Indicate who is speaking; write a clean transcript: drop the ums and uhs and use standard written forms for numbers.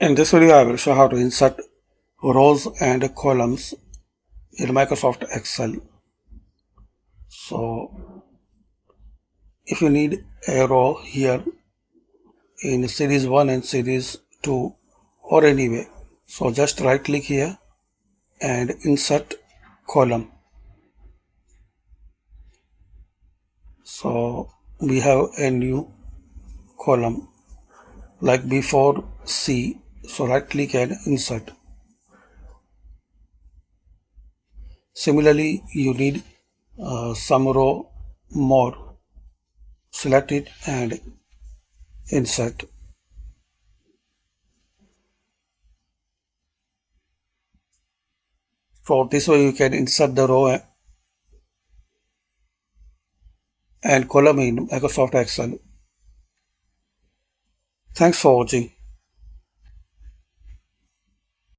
Speaker 1: In this video, I will show how to insert rows and columns in Microsoft Excel. So, if you need a row here in series 1 and series 2 or anyway, so just right click here and insert column. So, we have a new column like before C. So, right click and insert. Similarly, you need some row more. Select it and insert. So this way you can insert the row and column in Microsoft Excel. Thanks for watching.